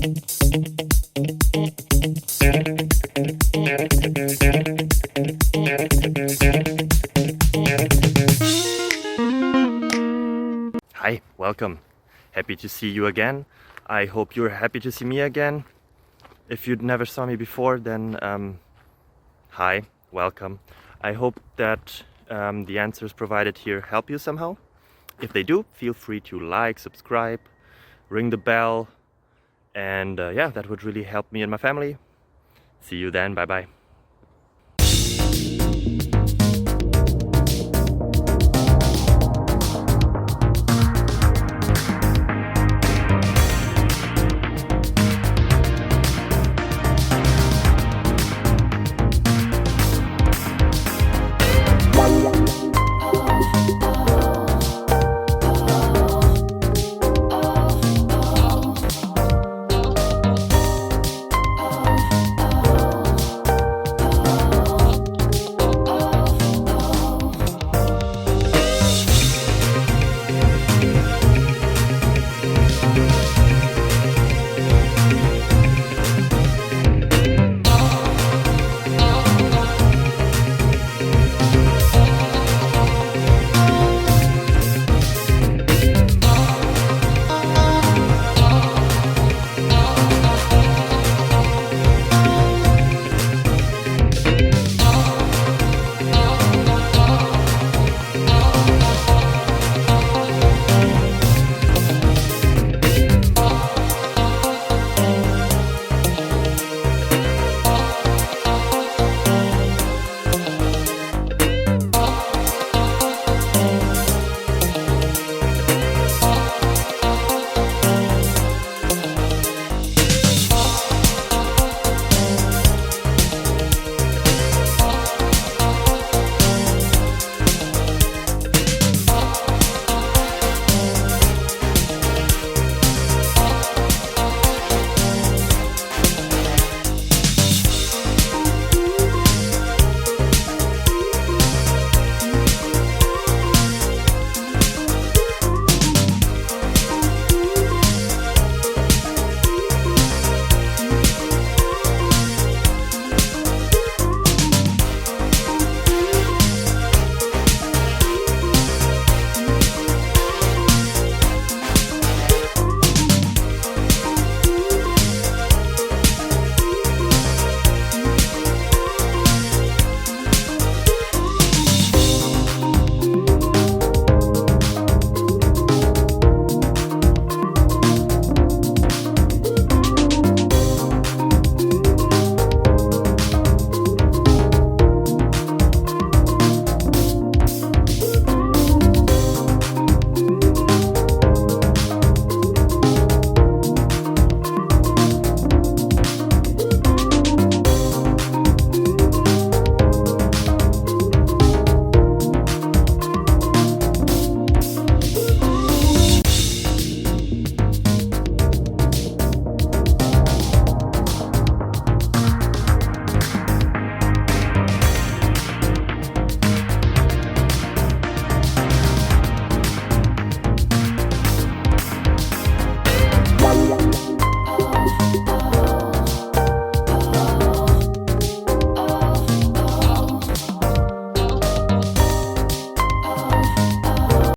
Hi, welcome. Happy to see you again. I hope you're happy to see me again. If you never saw me before, then hi, welcome. I hope that the answers provided here help you somehow. If they do, feel free to like, subscribe, ring the bell, and yeah, that would really help me and my family. See you then, bye bye.